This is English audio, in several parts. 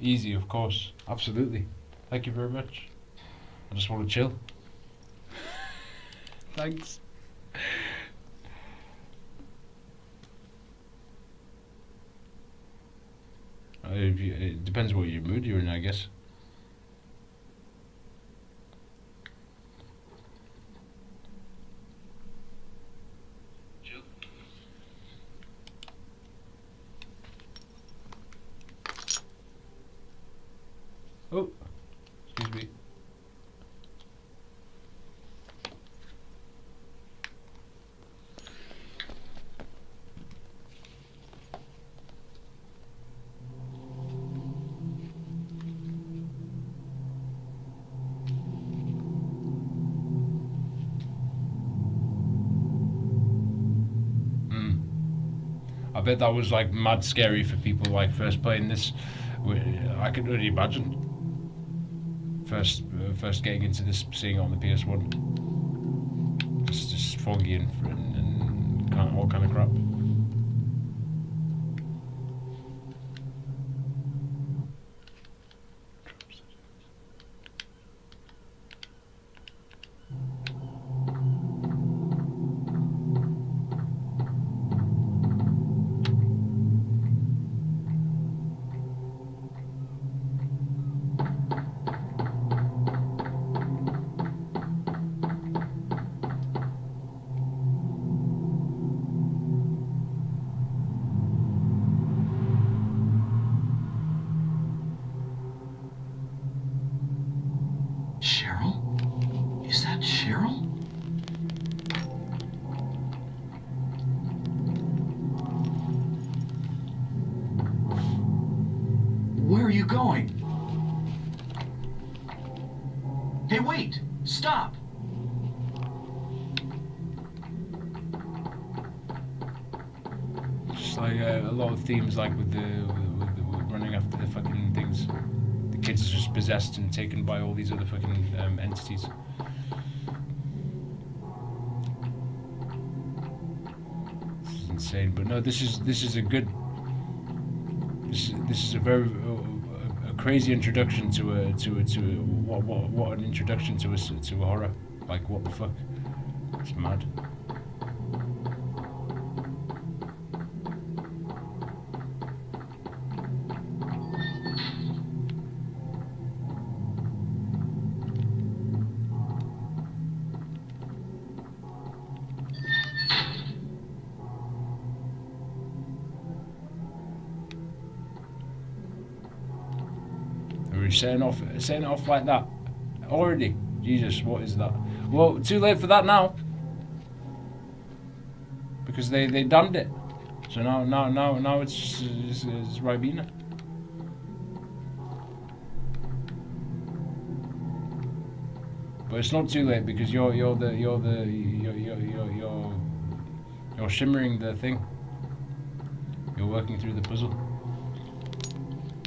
Easy, of course. Absolutely. Thank you very much. I just want to chill. Thanks. It depends what your mood you're in, I guess. Oh, excuse me. I bet that was like mad scary for people like first playing this. I could only imagine first getting into this, seeing it on the PS1. Just foggy and all kind of crap. Cheryl? Is that Cheryl? Where are you going? Hey, wait! Stop! Just like a lot of themes, like with with running after the fucking things. The kids are just possessed and taken by all these other fucking entities. This is insane, but no, this is a good. This is a very a crazy introduction to what an introduction to a horror. Like what the fuck? It's mad. We're setting off like that already. Jesus, what is that? Well, too late for that now, because they damned it. So now it's Ribena. But it's not too late because you're shimmering the thing. You're working through the puzzle.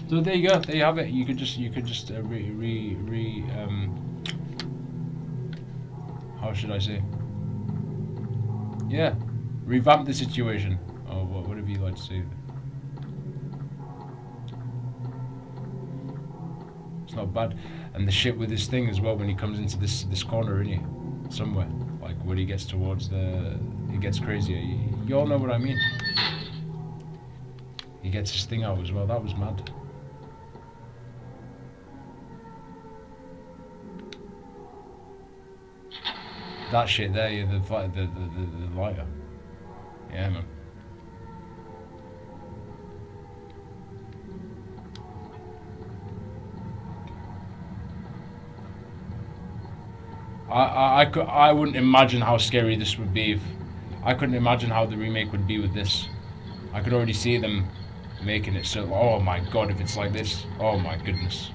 So there you go. There you have it. You could just how should I say? Yeah, revamp the situation, or whatever you like to say. It's not bad. And the shit with this thing as well, when he comes into this corner, in here, somewhere, like when he gets towards it gets crazier. You all know what I mean. He gets his thing out as well. That was mad. That shit there, yeah, the lighter. Yeah, man. I wouldn't imagine how scary this would be if I couldn't imagine how the remake would be with this. I could already see them making it so. Oh my god, if it's like this, oh my goodness.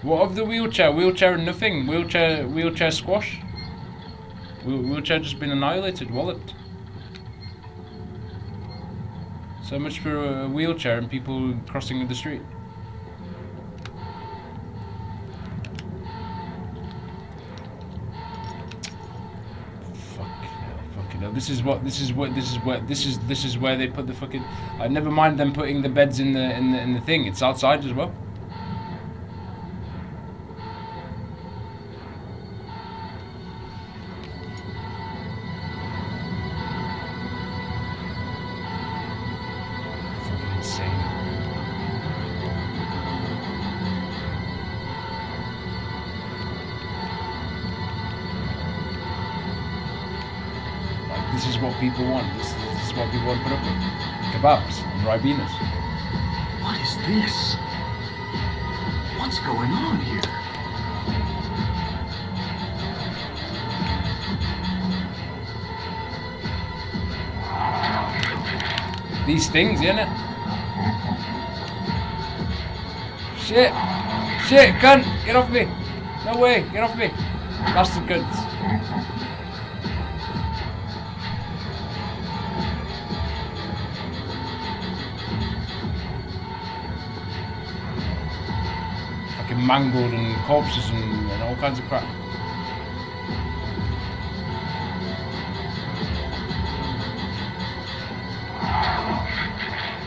What of the wheelchair? Wheelchair nothing. Wheelchair squash. Wheelchair just been annihilated, walloped. So much for a wheelchair and people crossing the street. Fucking hell. This is where they put the fucking. Never mind them putting the beds in the thing. It's outside as well. Fucking insane. This is what people want. This is what people want to put up with. Kebabs and ribenas. What is this? What's going on here? These things, innit? Shit! Shit, cunt! Get off me! No way! Get off me! Bastard cunts. Fucking mangled and corpses and all kinds of crap.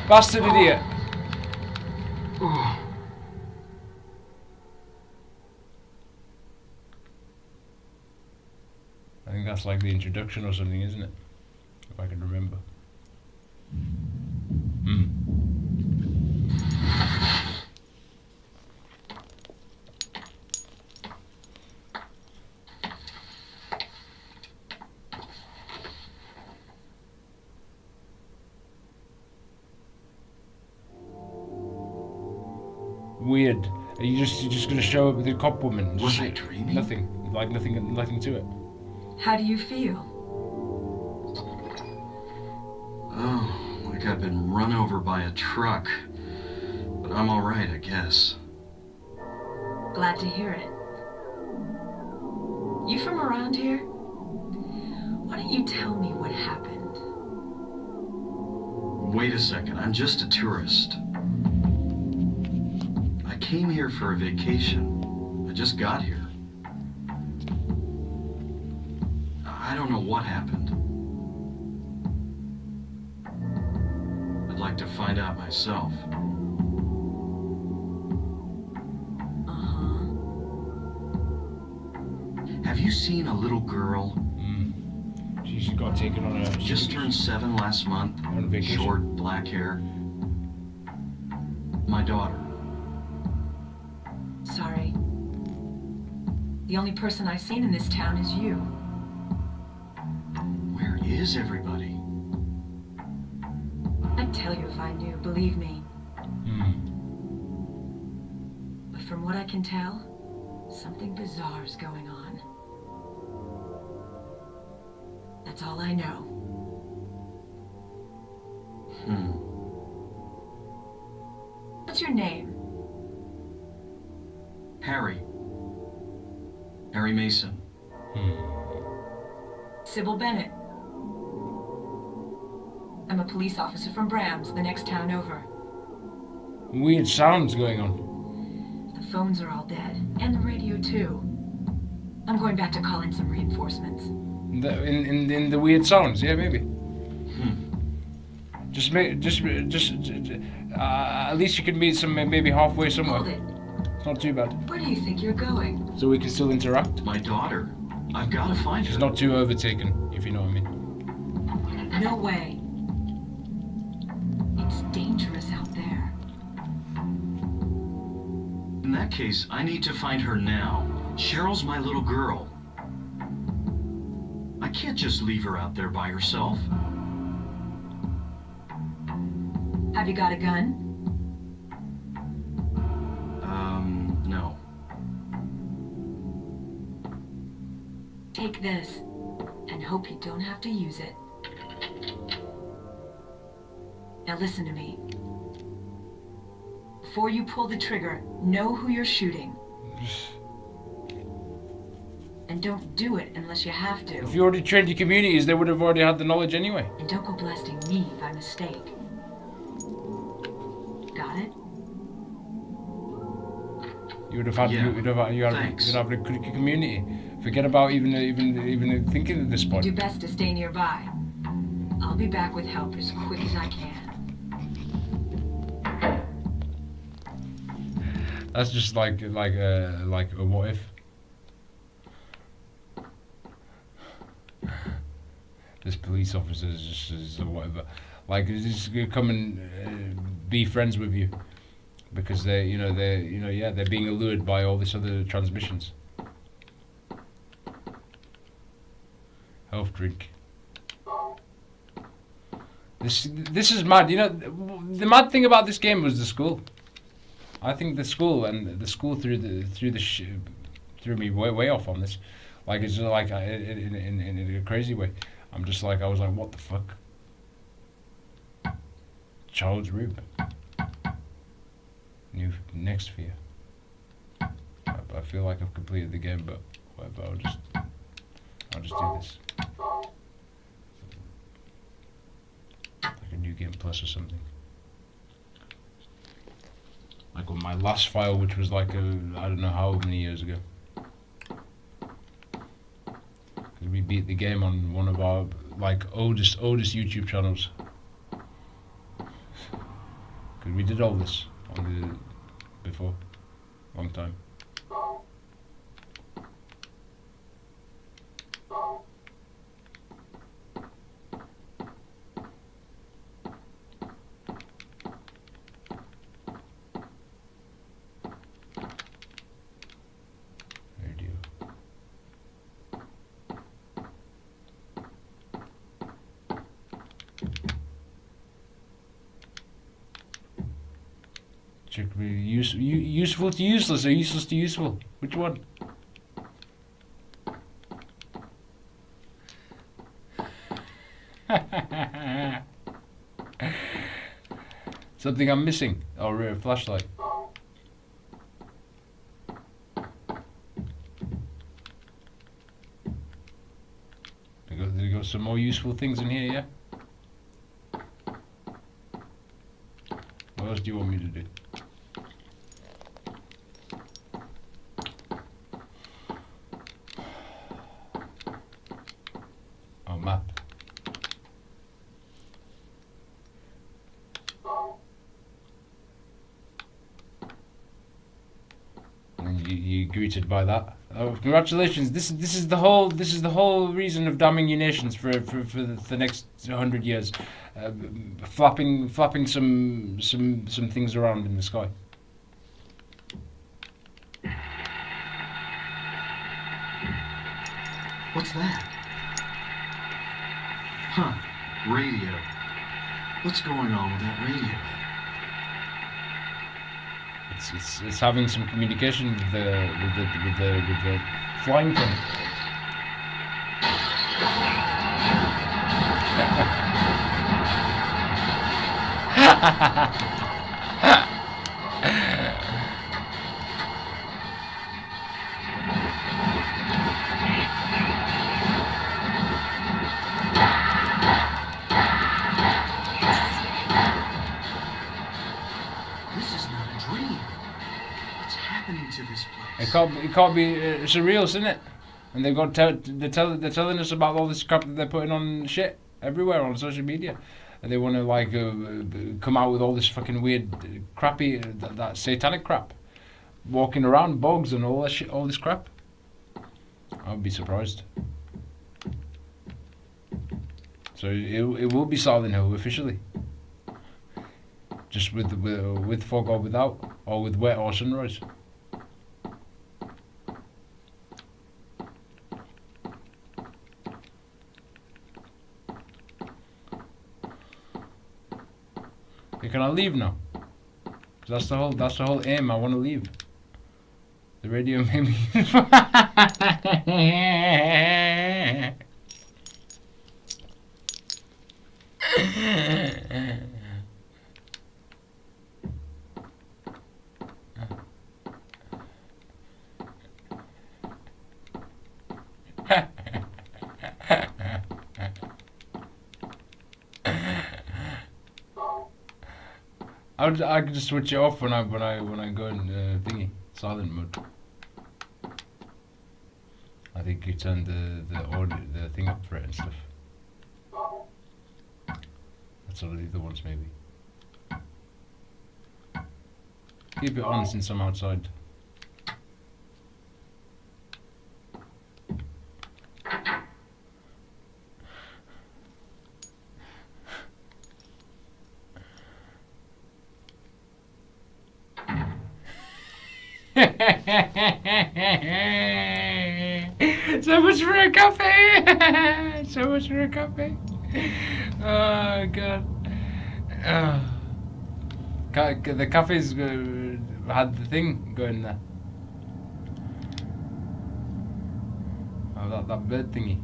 Bastard idiot. I think that's like the introduction or something, isn't it? If I can remember. Weird. Are you just gonna show up with the cop woman? Was I dreaming? Nothing. Like nothing to it. How do you feel? Oh, like I've been run over by a truck. But I'm alright, I guess. Glad to hear it. You from around here? Why don't you tell me what happened? Wait a second, I'm just a tourist. I came here for a vacation. I just got here. I don't know what happened. I'd like to find out myself. Uh-huh. Have you seen a little girl? She got taken on a. Just turned 7 last month. On vacation. Short, black hair. My daughter. Sorry. The only person I've seen in this town is you. Where is everybody? I'd tell you if I knew, believe me. But from what I can tell, something bizarre is going on. That's all I know. What's your name? Harry. Harry Mason. Sybil Bennett. I'm a police officer from Brams, the next town over. Weird sounds going on. The phones are all dead, and the radio too. I'm going back to call in some reinforcements. In the weird sounds, yeah, maybe. At least you can meet some maybe halfway somewhere. Hold it. It's not too bad. Where do you think you're going? So we can still interact. My daughter. I've got to find She's her. not too overtaken, if you know what I mean. No way. It's dangerous out there. In that case, I need to find her now. Cheryl's my little girl. I can't just leave her out there by herself. Have you got a gun? No. Take this, and hope you don't have to use it. Now listen to me. Before you pull the trigger, know who you're shooting. And don't do it unless you have to. If you already trained your communities, they would have already had the knowledge anyway. And don't go blasting me by mistake. Got it? You would have had. Yeah, You'd thanks. have a community. Forget about even thinking at this point. Do best to stay nearby. I'll be back with help as quick as I can. That's just like a what if. This police officer is just whatever. Like, he's just gonna come and be friends with you because they're being allured by all this other transmissions. Health drink. This is mad. You know, the mad thing about this game was the school. I think the school threw me way off on this. Like, it's just like in a crazy way. I was like, what the fuck? Child's room. Next sphere. I feel like I've completed the game, but whatever. I'll just do this. Like a new game plus or something. Like on my last file, which was like I don't know how many years ago. Because we beat the game on one of our like oldest YouTube channels. Because we did all this on before, long time. Useful to useless or useless to useful? Which one? Something I'm missing? Or a flashlight? They got some more useful things in here, yeah? What else do you want me to do? Oh, map. And you greeted by that. Oh, congratulations! This is the whole reason of damning your nations for the next 100 years, flapping some things around in the sky. What's that? Huh? Radio. What's going on with that radio? It's having some communication with the flying thing. It can't be surreal, isn't it? And they're telling us about all this crap that they're putting on shit everywhere on social media, and they want to like come out with all this fucking weird, crappy, that satanic crap, walking around bogs and all that shit, all this crap. I would be surprised. So it will be Silent Hill officially, just with fog or without, or with wet or sunrise. Can I leave now? 'Cause that's the whole aim. I want to leave. The radio made me. I could just switch it off when I go in thingy silent mode. I think you turn the thing up for it and stuff. sort of the other ones maybe. Keep it on since I'm outside. So much for a cafe! So much for a cafe! Oh god. The cafe's had the thing going there. Oh, that bird thingy.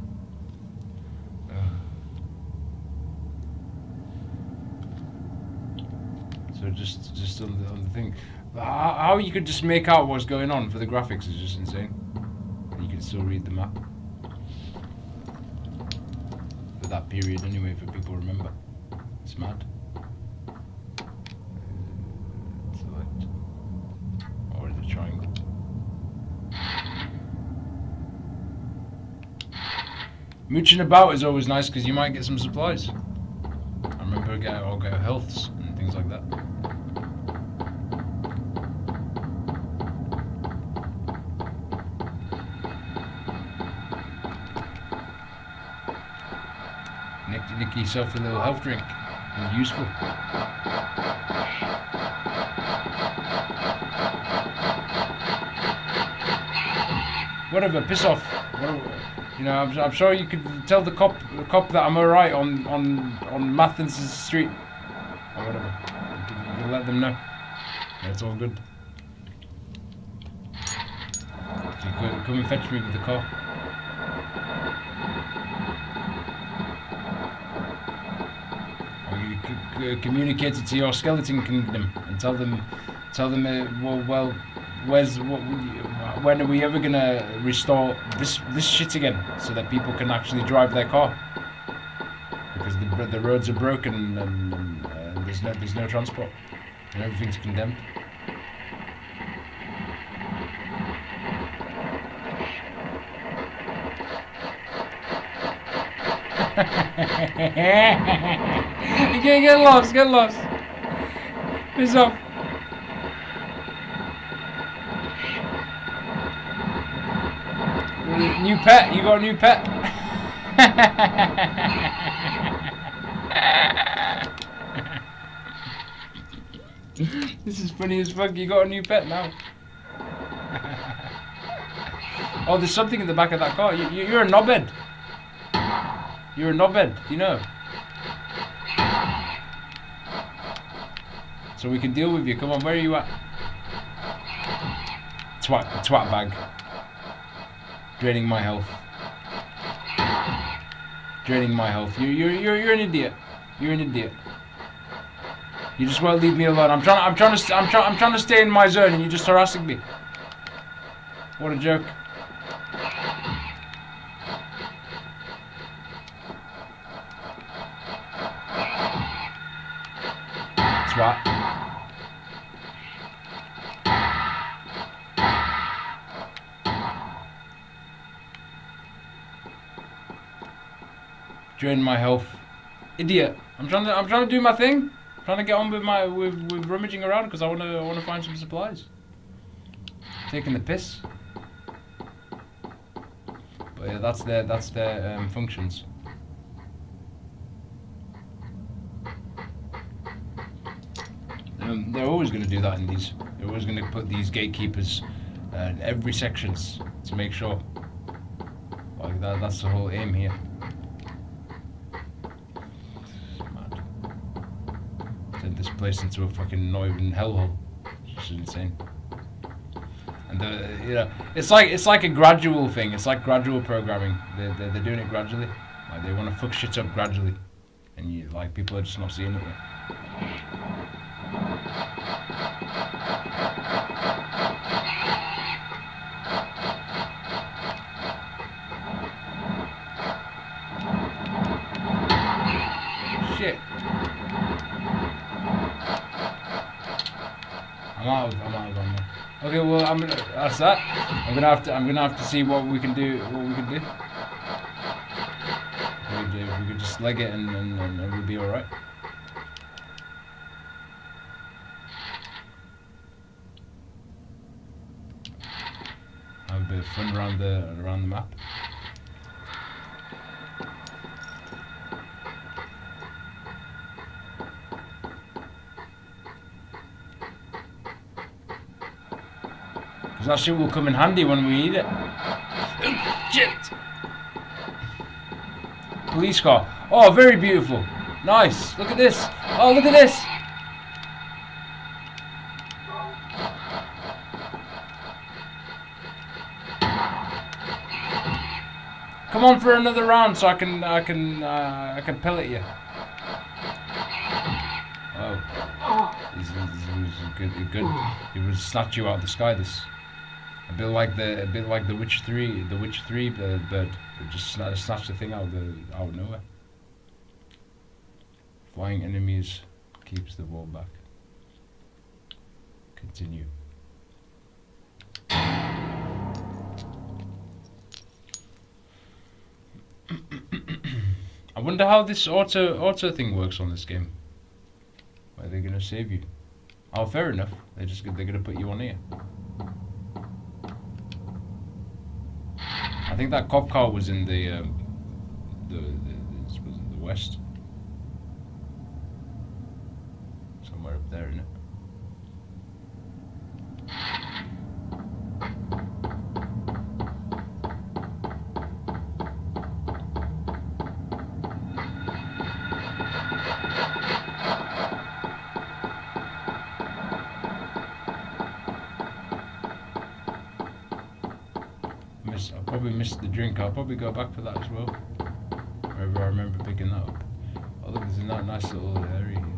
So just on the thing. How you could just make out what's going on for the graphics is just insane. You can still read the map. For that period anyway, for people to remember. It's mad. Select. Or is it a triangle? Mooching about is always nice because you might get some supplies. I remember I'll get healths and things like that. Nick yourself a little health drink. It's useful. Whatever, piss off. Whatever. You know, I'm sure you could tell the cop that I'm alright on Mathens' street or whatever. You can let them know. Yeah, it's all good. So you come and fetch me with the car. Communicate it to your skeleton kingdom and tell them when are we ever gonna restore this shit again so that people can actually drive their car, because the roads are broken and there's no transport and everything's condemned. Get lost. Piss off. New pet, you got a new pet. This is funny as fuck, you got a new pet now. Oh, there's something in the back of that car. You're a knobhead. You're a knobhead, do you know? So we can deal with you. Come on, where are you at? Twat bag. Draining my health. You're an idiot. You're an idiot. You just won't leave me alone. I'm trying to stay in my zone, and you're just harassing me. What a joke. Twat. Drain my health. Idiot. I'm trying to do my thing. I'm trying to get on with rummaging around because I wanna find some supplies. Taking the piss. But yeah, that's their functions. They're always going to do that in these. They're always going to put these gatekeepers in every sections to make sure. Like that's the whole aim here. Mad. Turned this place into a fucking Neuven hellhole. It's just insane. And you know, it's like a gradual thing. It's like gradual programming. They're doing it gradually. Like they want to fuck shit up gradually, and people are just not seeing it yet. Shit. I'm out of ammo. Okay, well that's that. I'm gonna have to see what we can do. We could just leg it and we'll be alright. of fun around the map. Because that shit will come in handy when we need it. Oh, shit! Police car. Oh, very beautiful. Nice. Look at this. Oh, look at this. Come on for another round so I can pellet you. Oh, he's good. He would snatch you out of the sky. This a bit like the Witch 3, bird. It just snatch the thing out of nowhere. Flying enemies keeps the ball back. Continue. I wonder how this auto thing works on this game. Are they gonna save you? Oh, fair enough. They're gonna put you on here. I think that cop car was in the west. Somewhere up there, isn't it? I probably missed the drink. I'll probably go back for that as well. Wherever I remember picking that up. Oh look, there's a nice little area here.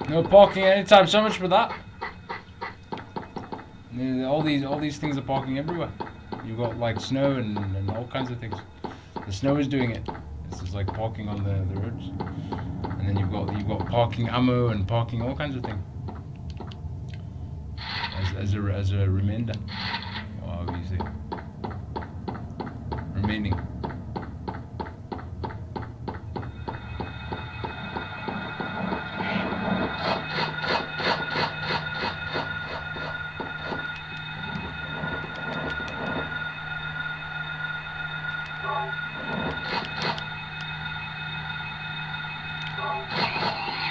No parking anytime. So much for that. All these things are parking everywhere. You've got like snow and all kinds of things. The snow is doing it. This is like parking on the roads. And then you've got parking ammo and parking all kinds of things. As a remainder. Or how do you say? Remaining.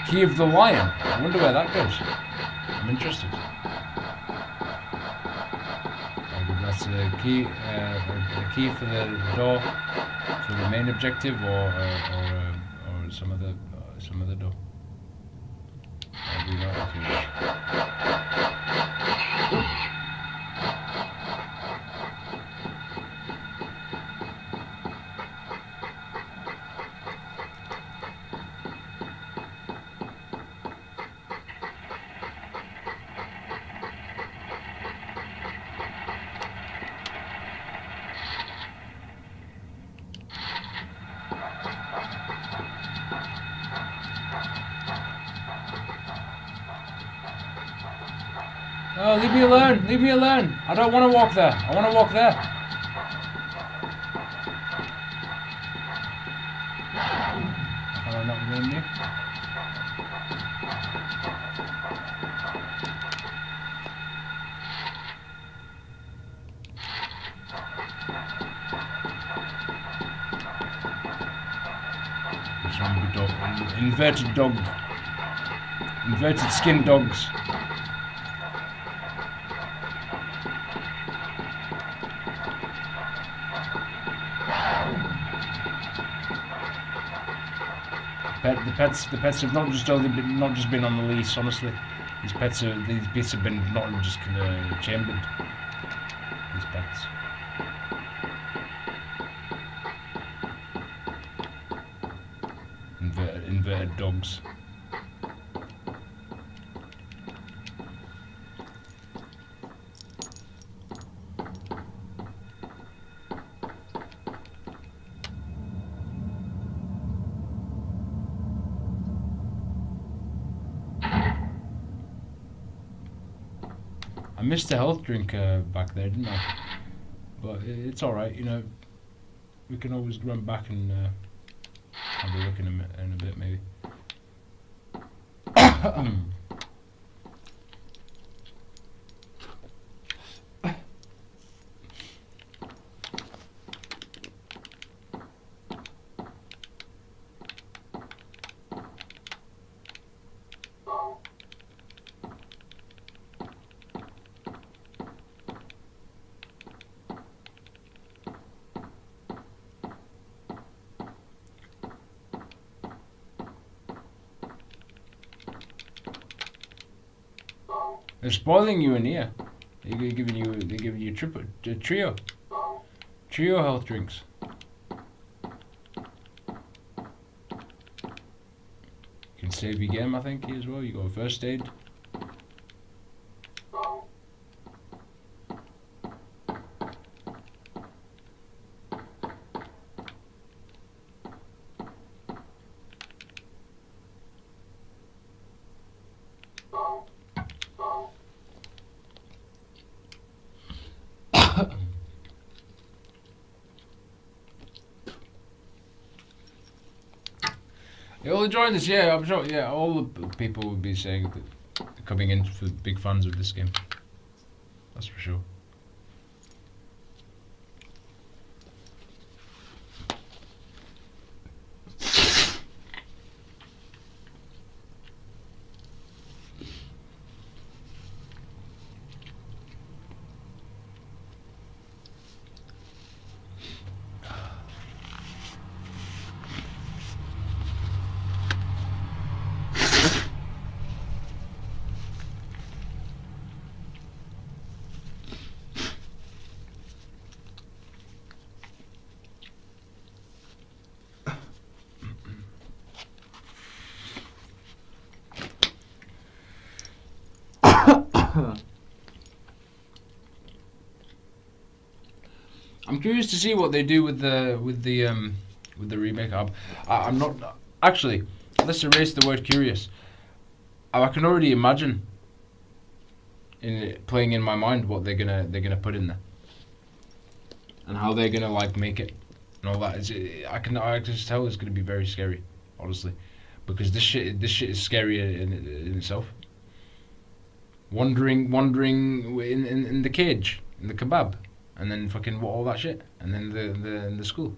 Key of the Lion. I wonder where that goes. I'm interested. That's a key for the door for the main objective, or some other door. I'll do that. Oh, leave me alone! Leave me alone! I don't want to walk there. I want to walk there. Can I not ruin you? Zombie dog. Inverted dog. Inverted skin dogs. The pets have not just been on the lease. Honestly, these pets have been not just chambered. These pets. Inverted dogs. I missed the health drink back there, didn't I? But it's alright, you know. We can always run back and have a look in a bit, maybe. They're spoiling you in here. They're giving you trio health drinks. You can save your game, I think, here as well. You got a first aid. You'll enjoy this, yeah, I'm sure. Yeah, all the people would be saying that they're coming in for big fans of this game. That's for sure. I'm curious to see what they do with the remake. I'm not actually. Let's erase the word curious. I can already imagine playing in my mind what they're gonna put in there and how they're gonna like make it and all that. I can just tell it's gonna be very scary, honestly, because this shit is scary in itself. Wandering in the cage, in the kebab, and then fucking all that shit, and then the school.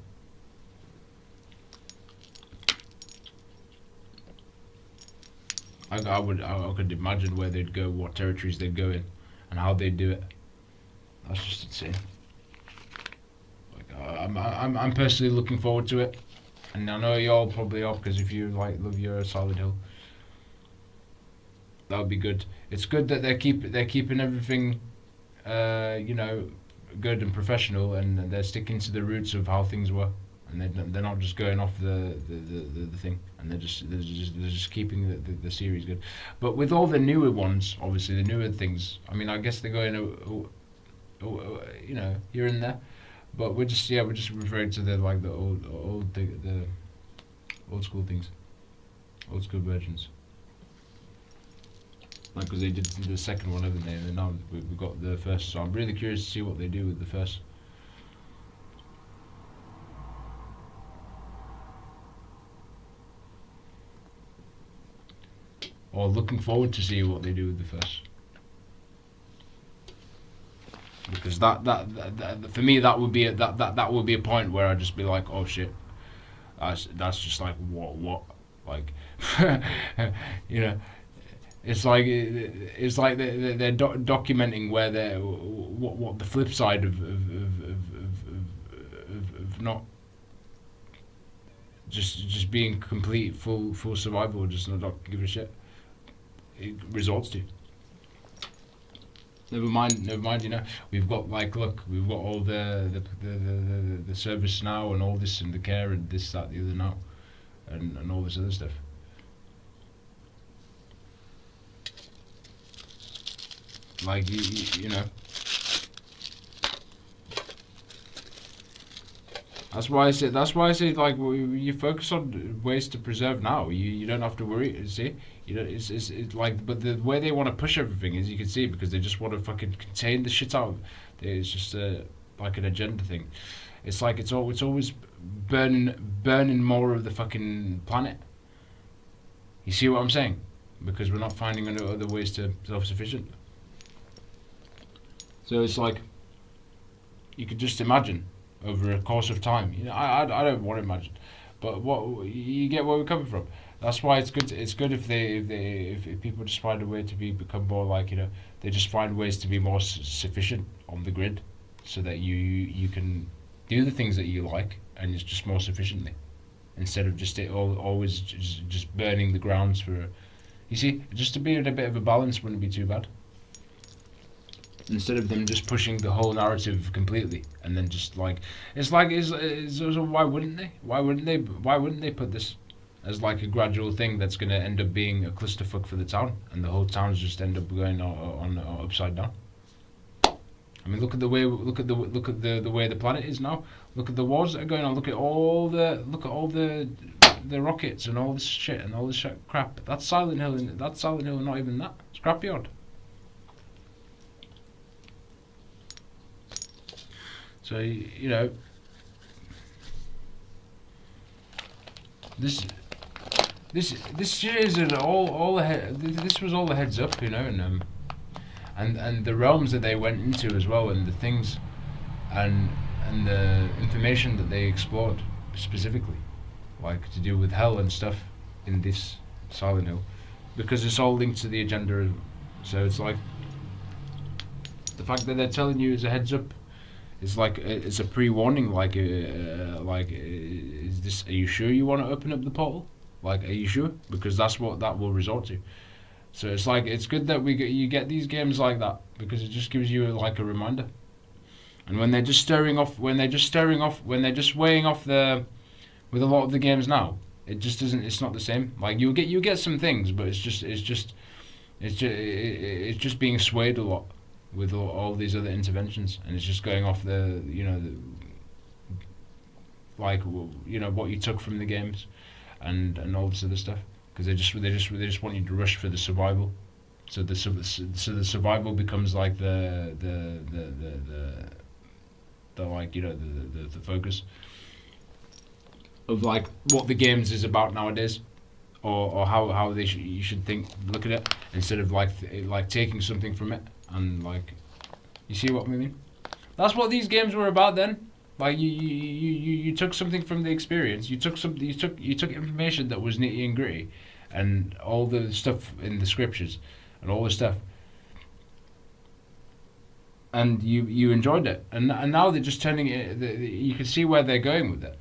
I could imagine where they'd go, what territories they'd go in, and how they'd do it. That's just insane. Like I'm personally looking forward to it, and I know y'all probably are, because if you love your Silent Hill, that would be good. It's good that they're keeping everything, you know, good and professional, and they're sticking to the roots of how things were, and they're not just going off the thing, and they're just keeping the series good. But with all the newer ones, obviously the newer things, I mean, I guess they're going, you know, here and there, but we're just referring to the old school things, old school versions. Like, because they did the second one, haven't they? And now we got the first, so I'm really curious to see what they do with the first. Or looking forward to see what they do with the first. Because that for me that would be that would be a point where I'd just be like, oh shit, that's just like what like you know. It's like they're documenting where they're what the flip side of not just being complete full survival, just not give a shit. It resorts to. Never mind. You know, we've got like, look, we've got all the service now and all this and the care and this, that, the other now, and all this other stuff. Like you know. That's why I say like you focus on ways to preserve now. You don't have to worry. See, you know it's like, but the way they want to push everything is, you can see, because they just want to fucking contain the shit out. It's just like an agenda thing. It's like it's always burning more of the fucking planet. You see what I'm saying? Because we're not finding other ways to self-sufficient. So it's like, you could just imagine over a course of time. You know, I don't want to imagine, but what you get where we're coming from. That's why it's good. It's good if people just find a way to become more like, you know, they just find ways to be more sufficient on the grid, so that you can do the things that you like, and it's just more sufficiently, instead of just always just burning the grounds for. You see, just to be in a bit of a balance wouldn't be too bad. Instead of them just pushing the whole narrative completely, and then just like why wouldn't they? Why wouldn't they put this as like a gradual thing that's going to end up being a clusterfuck for the town, and the whole town's just end up going on upside down. I mean, look at the way the planet is now. Look at the wars that are going on. Look at all the rockets and all this shit and all this shit crap. That's Silent Hill. That's Silent Hill, not even that. Scrapyard. So, you know, this shit is all this was all the heads up, you know, and the realms that they went into as well, and the things, and the information that they explored specifically, like to do with hell and stuff in this Silent Hill, because it's all linked to the agenda. So it's like, the fact that they're telling you as a heads up. It's like it's a pre-warning. Like, is this? Are you sure you want to open up the portal? Like, are you sure? Because that's what that will resort to. So it's like, it's good that you get these games like that, because it just gives you like a reminder. And when they're just weighing off the, with a lot of the games now, it just isn't. It's not the same. Like, you get some things, but it's just being swayed a lot with all these other interventions, and it's just going off the, you know, like, you know, what you took from the games, and all this other stuff, because they just want you to rush for the survival, so the survival becomes like the like, you know, the focus of like what the games is about nowadays, or how you should look at it, instead of like taking something from it. And like, you see what I mean? That's what these games were about then. Like, you took something from the experience. You took information that was nitty and gritty, and all the stuff in the scriptures, and all the stuff, and you enjoyed it. And now they're just turning it. You can see where they're going with it.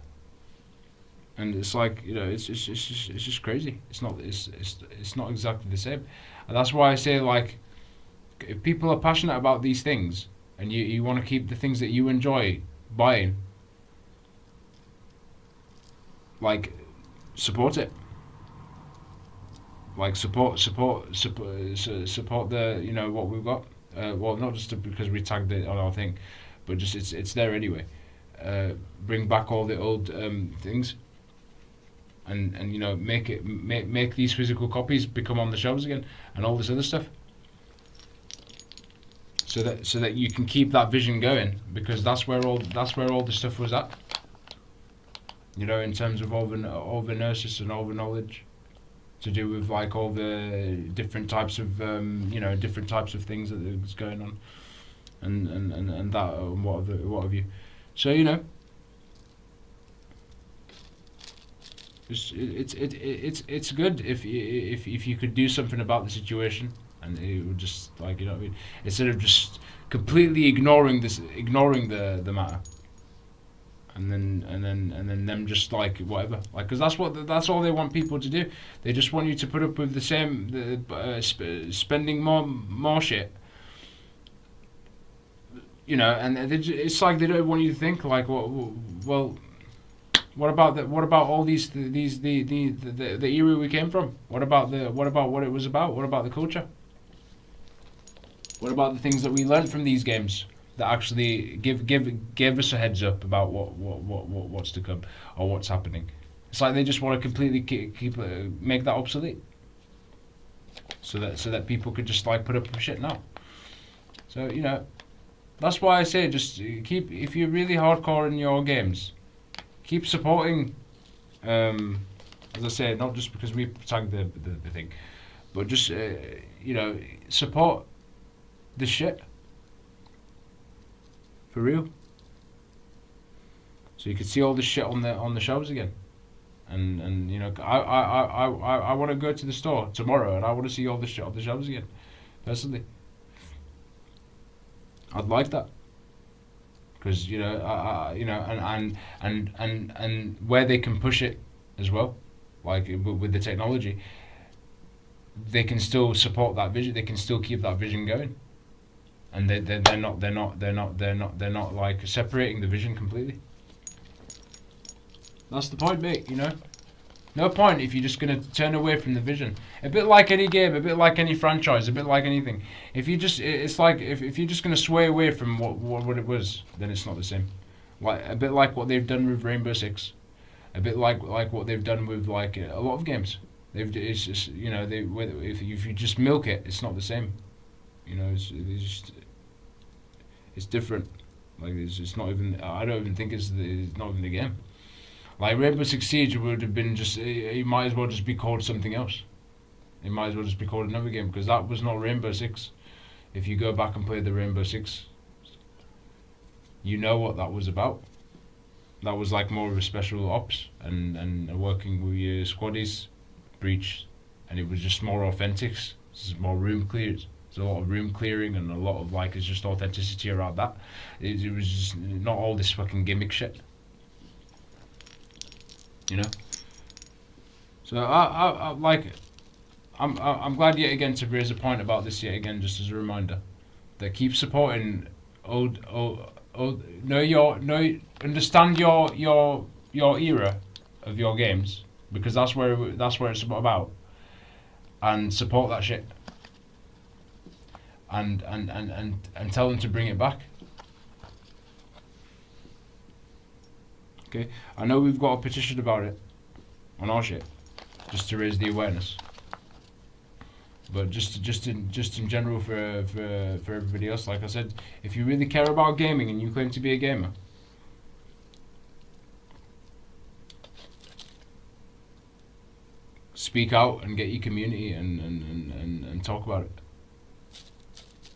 And it's like, you know, it's just crazy. It's not exactly the same. And that's why I say, like, if people are passionate about these things, and you want to keep the things that you enjoy buying, like, support it. Like, support the, you know, what we've got. Well, not just because we tagged it on our thing, but just it's there anyway. Bring back all the old things, and you know, make these physical copies become on the shelves again, and all this other stuff. So that you can keep that vision going, because that's where all the stuff was at. You know, in terms of all the gnosis and all the knowledge, to do with like all the different types of you know, different types of things that is going on, and that, and what have you. So, you know, it's good if you could do something about the situation. And it would just, like, you know what I mean? Instead of just completely ignoring the matter, and then them just like whatever, like, because that's all they want people to do. They just want you to put up with the same, spending more shit, you know. And it's like they don't want you to think like, well, what about all the era we came from? What about what it was about? What about the culture? What about the things that we learned from these games that actually give us a heads up about what's to come or what's happening? It's like they just want to completely keep make that obsolete, so that people could just like put up with shit now. So, you know, that's why I say just keep, if you're really hardcore in your games, keep supporting. As I say, not just because we tagged the thing, but just you know, support the shit for real. So you can see all this shit on the shelves again, and you know, I want to go to the store tomorrow and I want to see all this shit on the shelves again. Personally, I'd like that. Because, you know, you know, and where they can push it as well, like with the technology, they can still support that vision. They can still keep that vision going, and they're not like separating the vision completely. That's the point, mate. You know, no point if you're just gonna turn away from the vision. A bit like any game, a bit like any franchise, a bit like anything. If you just, it's like if you're just gonna sway away from what it was, then it's not the same. Like a bit like what they've done with Rainbow Six, a bit like what they've done with like a lot of games. It's just, you know, if you just milk it, it's not the same. You know, it's different. Like it's not even. I don't even think it's not even the game. Like Rainbow Six Siege would have been just, it might as well just be called something else. It might as well just be called another game, because that was not Rainbow Six. If you go back and play the Rainbow Six, you know what that was about. That was like more of a special ops and working with your squaddies, breach, and it was just more authentic. There's more room clears. There's a lot of room clearing and a lot of like, it's just authenticity around that. It was just not all this fucking gimmick shit. You know, so I like, I'm glad yet again to raise a point about this yet again, just as a reminder that keep supporting understand your era of your games, because that's where it's about, and support that shit, and tell them to bring it back. Okay, I know we've got a petition about it on our shit, just to raise the awareness. But just in general for everybody else, like I said, if you really care about gaming and you claim to be a gamer, speak out and get your community and talk about it.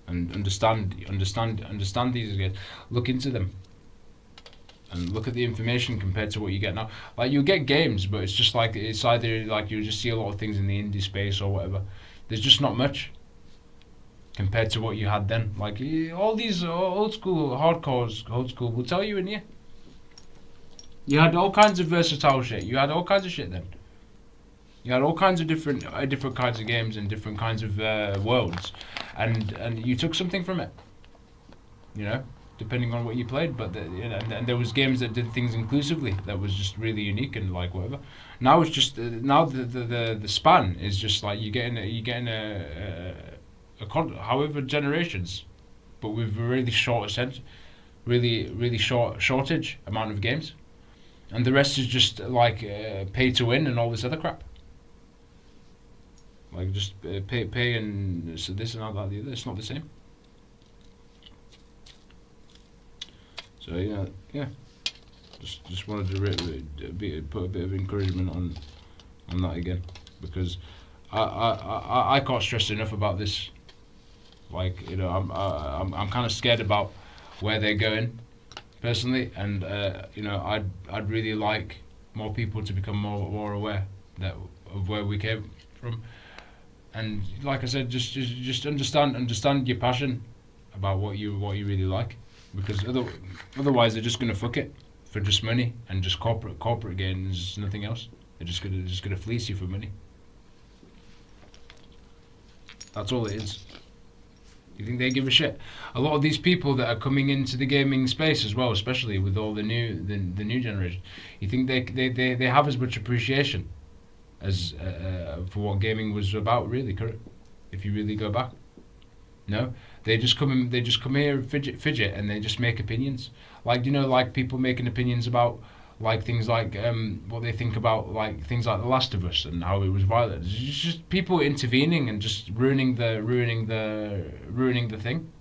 And understand these again. Look into them. And look at the information compared to what you get now. Like, you get games, but it's just like, it's either like you just see a lot of things in the indie space or whatever. There's just not much compared to what you had then. Like, all these old school will tell you in here. You had all kinds of versatile shit. You had all kinds of shit then. You had all kinds of different kinds of games and different kinds of worlds, and you took something from it. You know, depending on what you played, but and there was games that did things inclusively that was just really unique and like whatever. Now it's just now the span is just like you're getting however generations, but with a really shortage amount of games, and the rest is just like pay to win and all this other crap. Like just pay and so this and all that the other. It's not the same. So yeah, just wanted to put a bit of encouragement on that again, because I can't stress enough about this. Like, you know, I'm kind of scared about where they're going, personally, and you know, I'd really like more people to become more aware of where we came from, and like I said, just understand your passion about what you really like. Because otherwise they're just gonna fuck it for just money and just corporate gains, nothing else. They're just gonna fleece you for money. That's all it is. You think they give a shit? A lot of these people that are coming into the gaming space as well, especially with all the new generation, you think they have as much appreciation as for what gaming was about, really? Correct? If you really go back, no, they just come here, fidget, and they just make opinions. Like, like people making opinions about like things like what they think about like things like The Last of Us and how it was violent. It's just people intervening and just ruining the thing.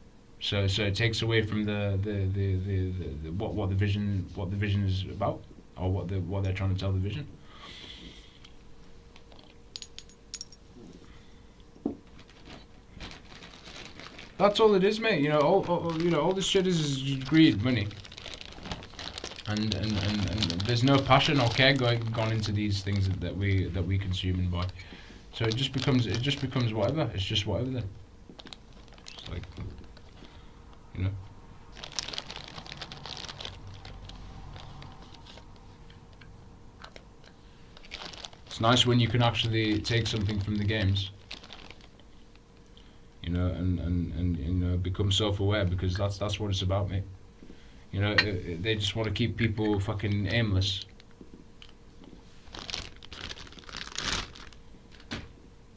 So it takes away from the what the vision is about, or what they're trying to tell the vision. That's all it is, mate. All this shit is greed, money. And there's no passion or care gone into these things that we consume and buy. So it just becomes whatever. It's just whatever then. It's like, It's nice when you can actually take something from the games, and become self-aware, because that's what it's about, mate. They just want to keep people fucking aimless.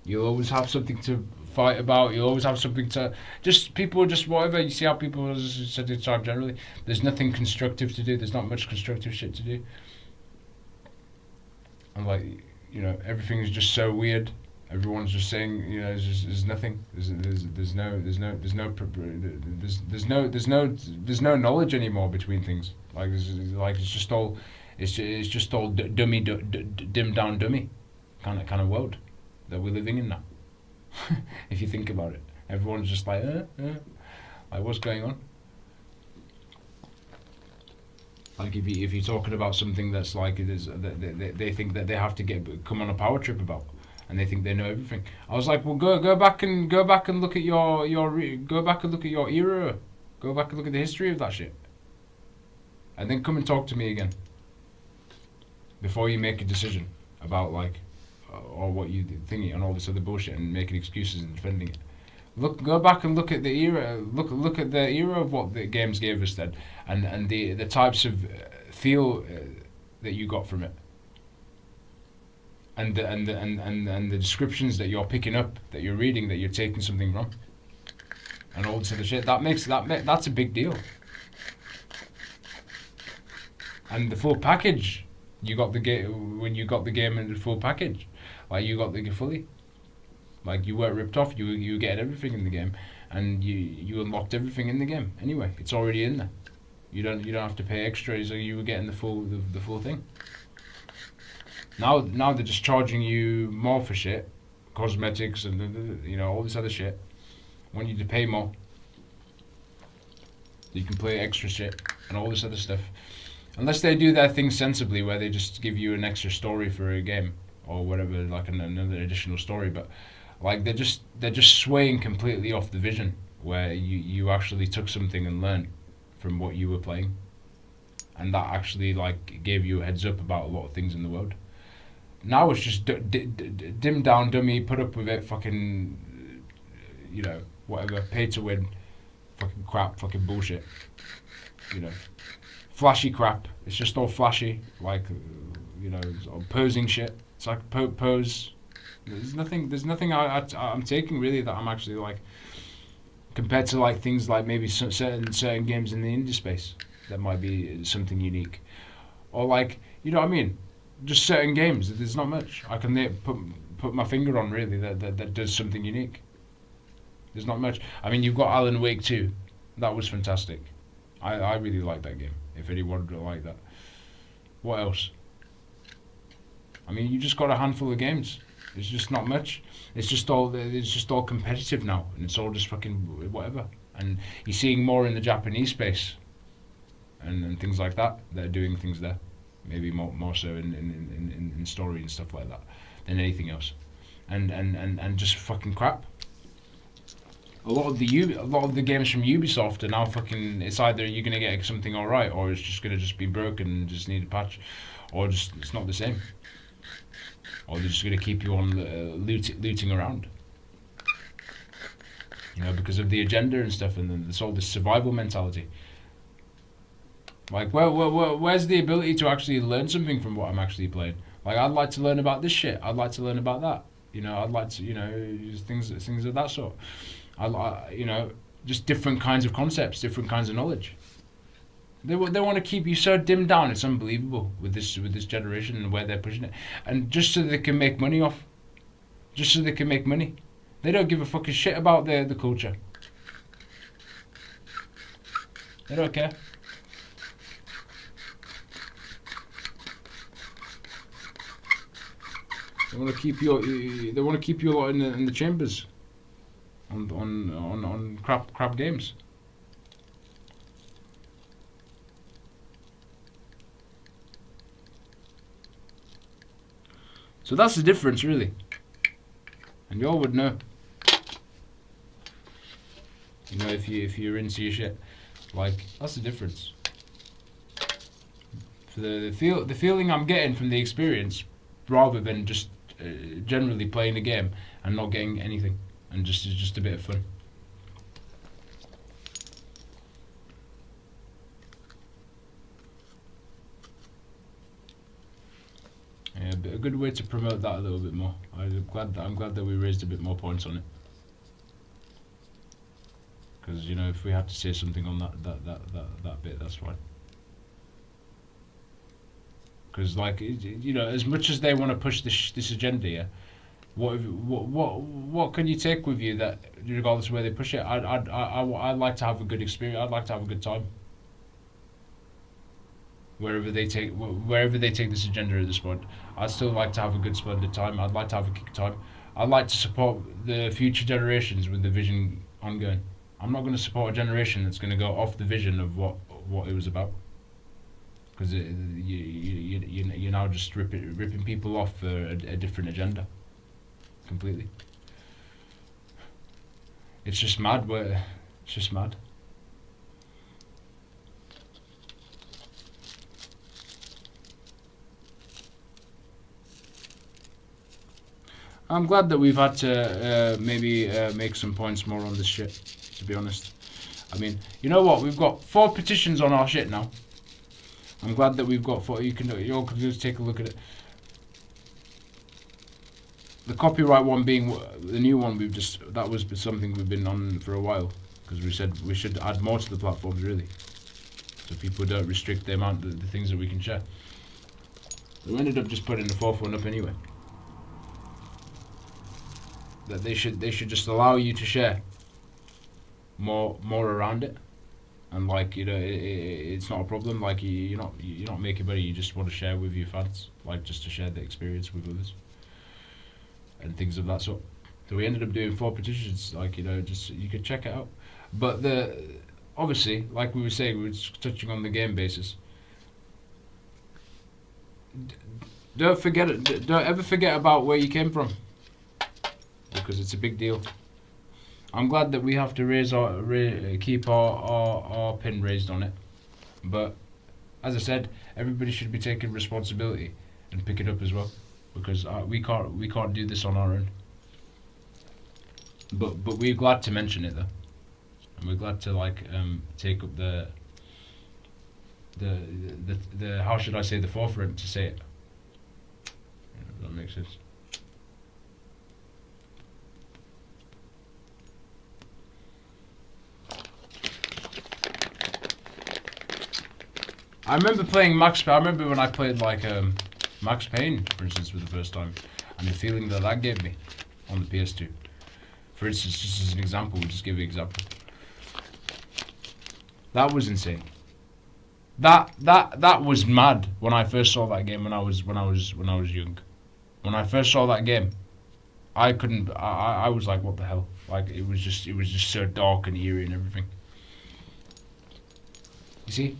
You'll always have something to fight about. You'll always have something to people whatever. You see how people said the time generally. There's nothing constructive to do. There's not much constructive shit to do. And like, everything is just so weird. Everyone's just saying, there's nothing. There's no knowledge anymore between things. Like it's just all dimmed down dummy kind of world that we're living in now. If you think about it, everyone's just like what's going on? Like if you're talking about something that's like it is, they think that they have to come on a power trip about. And they think they know everything. I was like, well, go back and look at your era. Go back and look at the history of that shit. And then come and talk to me again. Before you make a decision about like, or what you thinking and all this other bullshit and making excuses and defending it. Go back and look at the era. Look at the era of what the games gave us then, and the types of feel that you got from it. And the descriptions that you're picking up, that you're reading, that you're taking something from, and all this other shit. That's a big deal. And the full package, you got the game when you got the game in the full package, like you got the fully, like you weren't ripped off. You get everything in the game, and you unlocked everything in the game. Anyway, it's already in there. You don't have to pay extra. So you were getting the full thing. Now they're just charging you more for shit, cosmetics and all this other shit. Want you to pay more. You can play extra shit and all this other stuff. Unless they do their thing sensibly, where they just give you an extra story for a game or whatever, like another additional story. But like they're just swaying completely off the vision, where you actually took something and learned from what you were playing, and that actually like gave you a heads up about a lot of things in the world. Now it's just dimmed down dummy, put up with it, fucking, whatever, pay to win, fucking crap, fucking bullshit, flashy crap. It's just all flashy, like, it's all posing shit. It's like pose. There's nothing I'm taking really that I'm actually like, compared to like things like maybe certain games in the indie space that might be something unique, or like, you know what I mean. Just certain games, there's not much I can put my finger on really that does something unique. There's not much. I mean, you've got Alan Wake 2. That was fantastic. I really like that game. If anyone would like that. What else? I mean, you just got a handful of games. It's just not much. It's just all competitive now, and it's all just fucking whatever. And you're seeing more in the Japanese space, and things like that. They're doing things there. Maybe more so in story and stuff like that than anything else, and just fucking crap. a lot of the games from Ubisoft are now fucking. It's either you're gonna get something alright, or it's just gonna just be broken and just need a patch, or just it's not the same, or they're just gonna keep you on looting around. You know, because of the agenda and stuff, and then there's all this survival mentality. Like, where's the ability to actually learn something from what I'm actually playing? Like, I'd like to learn about this shit. I'd like to learn about that. You know, I'd like to, you know, things of that sort. You know, just different kinds of concepts, different kinds of knowledge. They want to keep you so dimmed down. It's unbelievable with this generation and where they're pushing it, and just so they can make money off. Just so they can make money. They don't give a fucking shit about the culture. They don't care. They want to keep you. They want to keep you a lot in the chambers. On crap games. So that's the difference, really. And y'all would know. You know, if you're into your shit, like that's the difference. For the feeling I'm getting from the experience, rather than just generally playing the game and not getting anything, and just a bit of fun. Yeah, a good way to promote that a little bit more. I'm glad that we raised a bit more points on it. Because you know, if we have to say something on that bit, that's fine. Because like you know, as much as they want to push this agenda, yeah, what can you take with you that regardless of where they push it? I'd like to have a good experience. I'd like to have a good time. Wherever they take this agenda at this point, I'd still like to have a good splendid time. I'd like to have a kick time. I'd like to support the future generations with the vision ongoing. I'm not going to support a generation that's going to go off the vision of what it was about. Because you're now just ripping people off for a different agenda. Completely. It's just mad. It's just mad. I'm glad that we've had to maybe make some points more on this shit, to be honest. I mean, you know what? We've got 4 petitions on our shit now. I'm glad that we've got 4. You all can just take a look at it. The copyright one being the new one, that was something we've been on for a while, because we said we should add more to the platforms, really, so people don't restrict the amount of the things that we can share. We ended up just putting the 4th one up anyway. That they should just allow you to share more around it, and like, you know, it's not a problem. Like you're not making money. You just want to share with your fans, like just to share the experience with others and things of that sort. So we ended up doing 4 petitions. Like, you know, just you could check it out. But obviously, like we were saying, we were just touching on the game basis. Don't forget it. Don't ever forget about where you came from, because it's a big deal. I'm glad that we have to keep our pin raised on it, but as I said, everybody should be taking responsibility and pick it up as well, because we can't do this on our own. But we're glad to mention it though, and we're glad to like take up the how should I say, the forefront to say it. That makes sense. I remember playing I remember when I played like Max Payne, for instance, for the first time, and the feeling that gave me on the PS2. For instance, just as an example, we'll just give you an example. That was insane. That was mad when I first saw that game when I was young. When I first saw that game, I was like, what the hell? Like it was just so dark and eerie and everything. You see?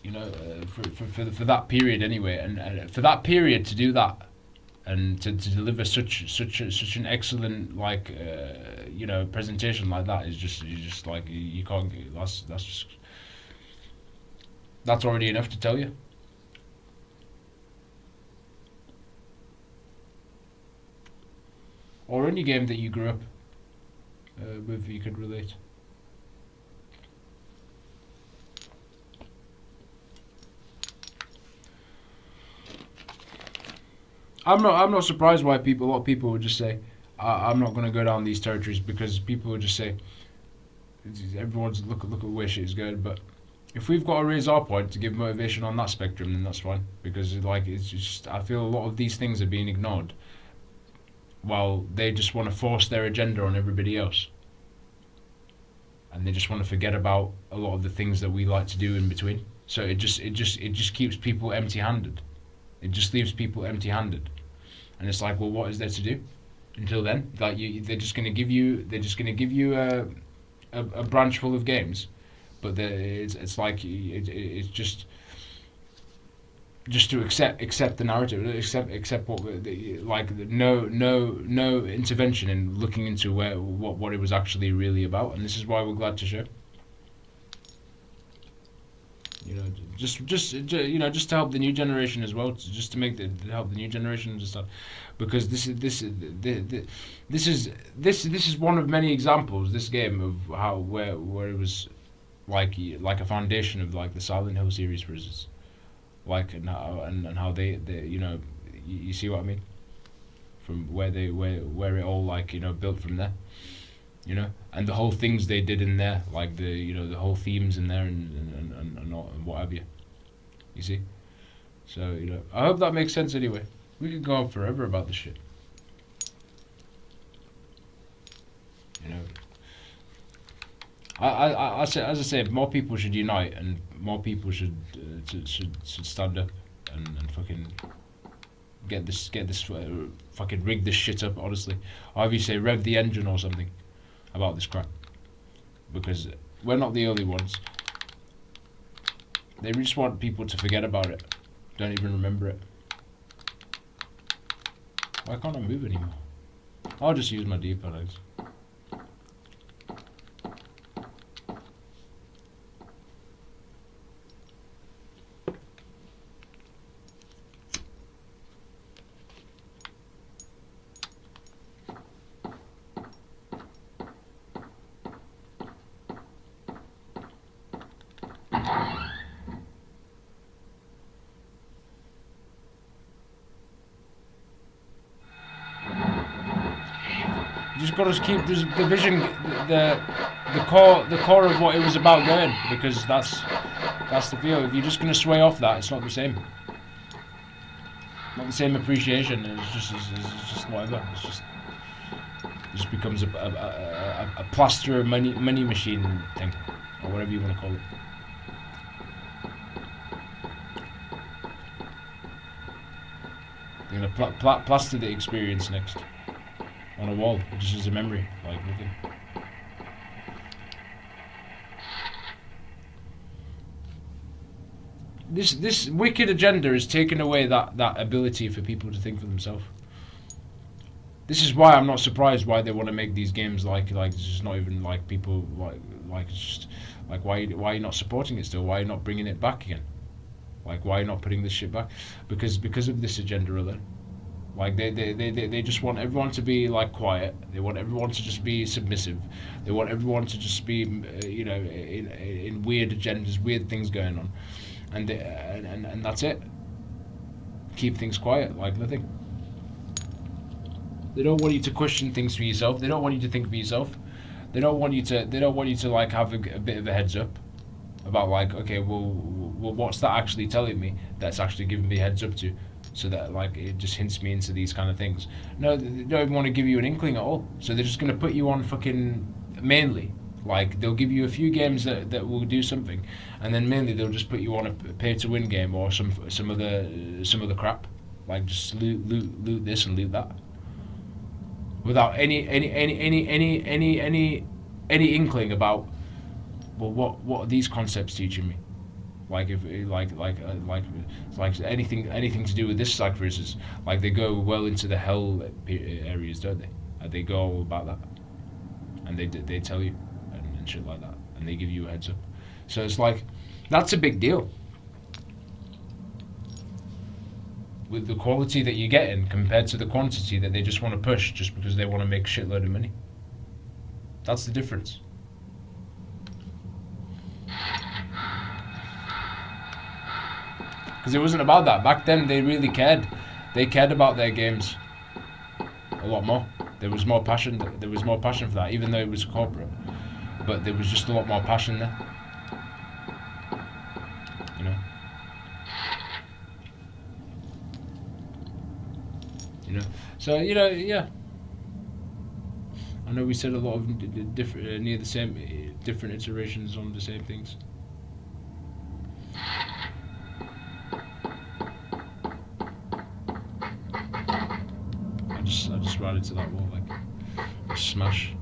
You know, for that period anyway, and for that period to do that, and to deliver such an excellent like presentation like that is just like you can't. That's already enough to tell you. Or any game that you grew up with, you could relate. I'm not surprised why a lot of people would just say, I'm not going to go down these territories, because people would just say, everyone's look at where shit is going. But if we've got to raise our point to give motivation on that spectrum, then that's fine, because like it's just, I feel a lot of these things are being ignored, while they just want to force their agenda on everybody else, and they just want to forget about a lot of the things that we like to do in between. So it just keeps people empty-handed. It just leaves people empty-handed, and it's like, well, what is there to do until then? Like they're just going to give you a branch full of games, but it's like it's just to accept the narrative, accept what like no intervention in looking into what it was actually really about, and this is why we're glad to show. Just to help the new generation as well, just to help the new generation understand, because this is one of many examples, this game, of how where it was like a foundation of like the Silent Hill series for us, like and how they you see what I mean, from where it all like built from there. And the whole things they did in there, like the whole themes in there and what have you. You see? So, I hope that makes sense anyway. We could go on forever about this shit. I say, as I say, more people should unite, and more people should stand up and fucking get this fucking rig this shit up, honestly. Or if you say rev the engine or something about this crap, because we're not the only ones. They just want people to forget about it, don't even remember it. Why can't I move anymore? I'll just use my D-pad, I guess. Just got to keep the vision, the core of what it was about going, because that's the feel. If you're just gonna sway off that, it's not the same. Not the same appreciation. It's just whatever. It just becomes a plaster money machine thing, or whatever you want to call it. You're gonna plaster the experience next on a wall, just as a memory, like nothing. This wicked agenda is taking away that ability for people to think for themselves. This is why I'm not surprised why they want to make these games like it's just not even like people like it's just like why are you not supporting it still? Why are you not bringing it back again? Like why are you not putting this shit back? Because of this agenda alone. Like they just want everyone to be like quiet. They want everyone to just be submissive. They want everyone to just be in weird agendas, weird things going on, and that's it. Keep things quiet, like nothing. They don't want you to question things for yourself. They don't want you to think for yourself. They don't want you to like have a bit of a heads up about like, okay, well what's that actually telling me? That's actually giving me a heads up to. So that like it just hints me into these kind of things. No, they don't even want to give you an inkling at all. So they're just gonna put you on fucking mainly. Like they'll give you a few games that will do something, and then mainly they'll just put you on a pay to win game or some of the crap. Like just loot this and loot that. Without any inkling about, well, what are these concepts teaching me? Like if like anything to do with this like for instance, like they go well into the hell areas, don't they? They go all about that, and they tell you and shit like that, and they give you a heads up. So it's like that's a big deal with the quality that you're getting compared to the quantity that they just want to push just because they want to make a shitload of money. That's the difference. Because it wasn't about that. Back then, they really cared. They cared about their games a lot more. There was more passion. There was more passion for that, even though it was corporate. But there was just a lot more passion there. You know. You know. So yeah. I know we said a lot of different, near the same, different iterations on the same things. I just ran into that wall like a smash.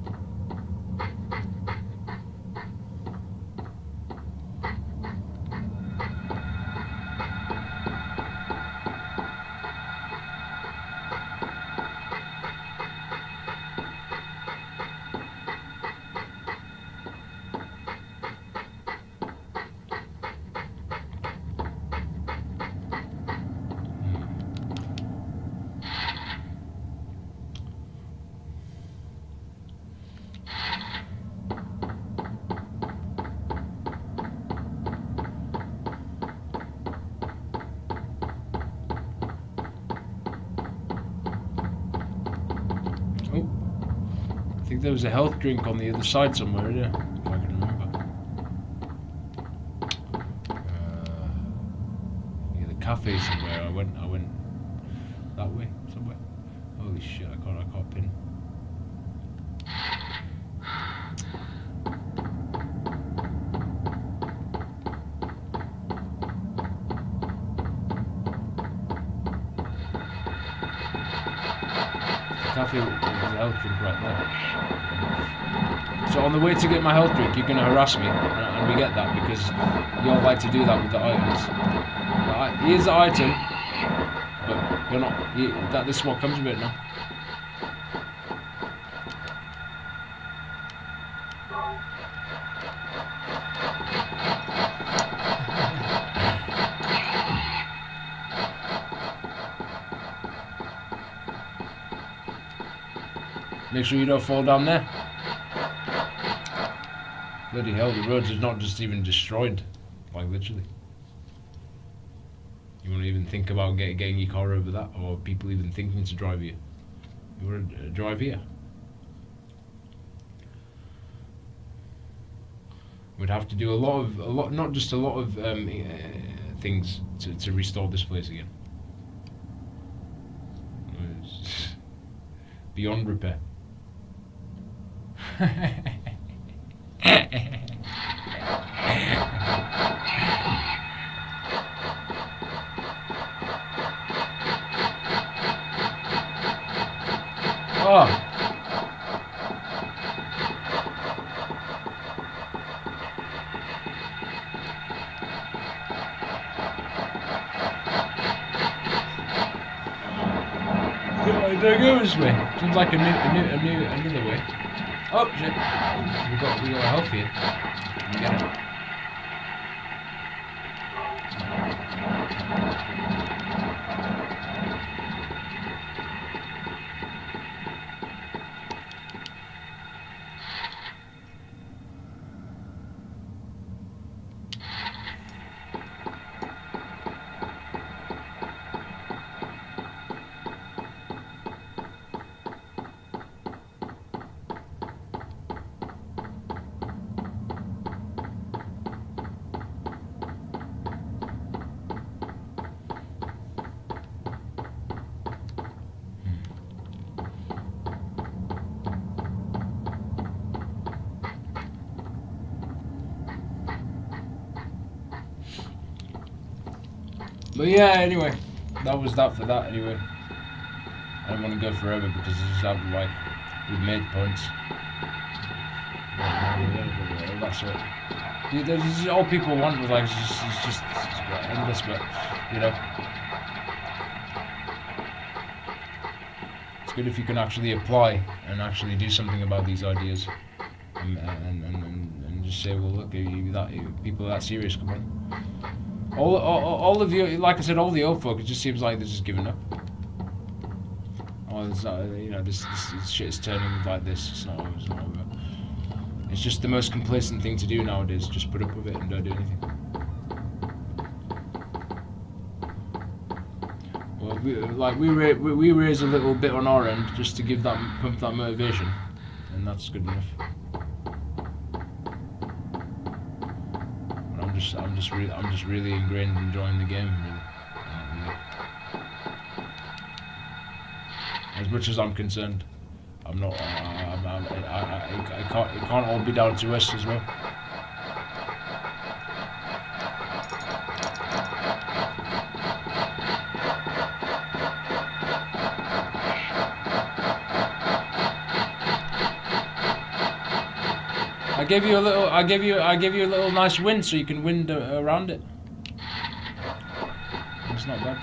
I think there was a health drink on the other side somewhere, yeah, if I can remember. Yeah, the cafe somewhere. I went that way somewhere. Holy shit! I can't pin. Cafe with a health drink right there. So on the way to get my health drink, you're going to harass me, and we get that because you all like to do that with the items. Here's the item, but you're not. This is what comes with it now. Make sure you don't fall down there. Bloody hell, the roads is not just even destroyed. Like, literally. You want to even think about getting your car over that? Or people even thinking to drive here? You want to drive here? We'd have to do a lot, not just a lot of things to restore this place again. It's beyond repair. Oh. There goes me. Seems like another way. Oh shit! We got a health here. Get it. But yeah, anyway, that was that for that anyway. I don't want to go forever because this is like we've made points. That's it. This is all people want with like it's just endless, but you know, it's good if you can actually apply and actually do something about these ideas, and just say, well, look, people are that serious, come on. All of you, like I said, all the old folk, it just seems like they're just giving up. Oh, it's not, you know, this shit is turning like this. It's not over. It's just the most complacent thing to do nowadays. Just put up with it and don't do anything. Well, we raise a little bit on our end just to give pump that motivation, and that's good enough. But I'm just really ingrained in enjoying the game. Really. As much as I'm concerned, I'm not. It can't all be down to us as well. I gave you a little nice wind so you can wind around it. It's not bad.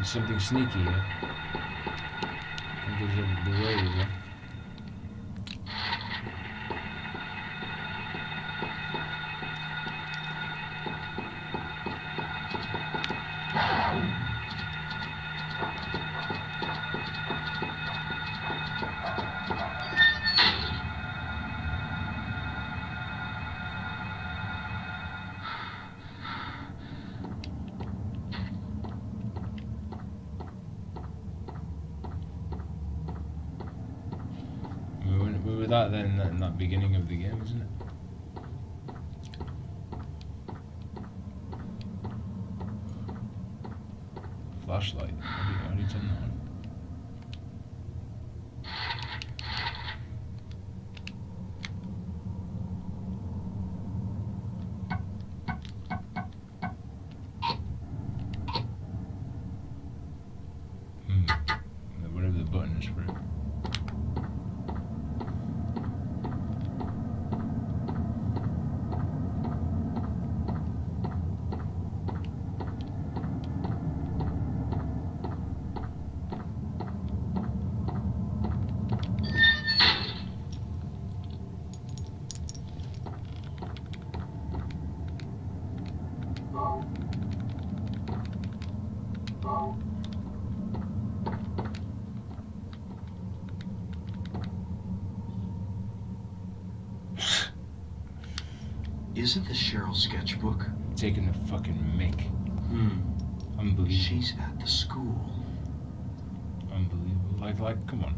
Something sneaky here. I think there's the way over. We were that then in that beginning of the game, isn't it? Flashlight. How do you turn that on? Whatever the button is for it. Isn't the Cheryl sketchbook? Taking the fucking mick. Unbelievable. She's at the school. Unbelievable. Like, come on.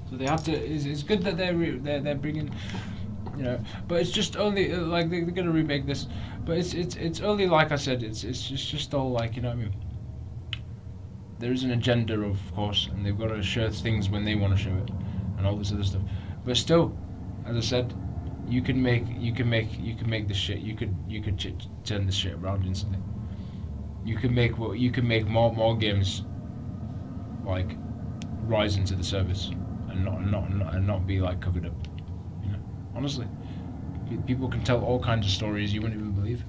So they have to. It's good that they're bringing. You know, but it's just only like they're gonna remake this, but it's only like I said, it's just all like, you know what I mean. There is an agenda, of course, and they've got to show things when they want to show it, and all this other stuff. But still, as I said, you can make this shit. You could turn this shit around instantly. You can make more games like rise into the surface and not be like covered up. Honestly, people can tell all kinds of stories you wouldn't even believe.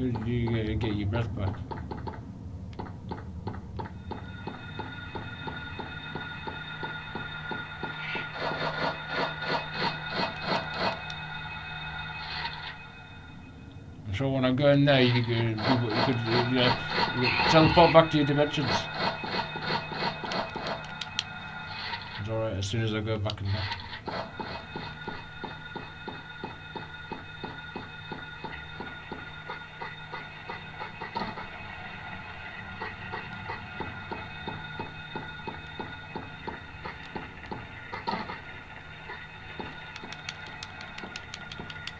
You get your breath back. I'm sure when I go in there, you could teleport back to your dimensions. It's alright as soon as I go back in there.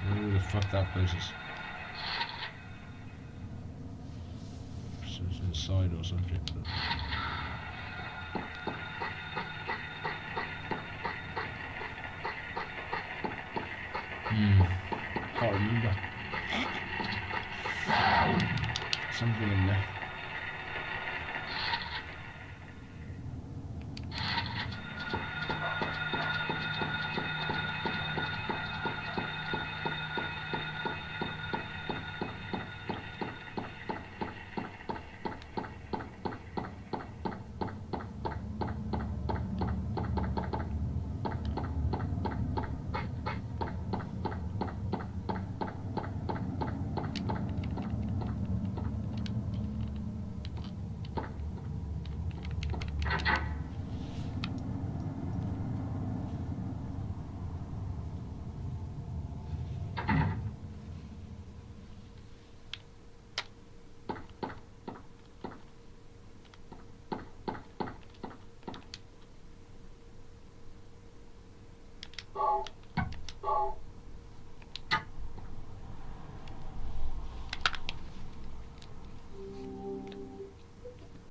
Who the fuck that place is? So it's inside or something. Can't remember. Something in there.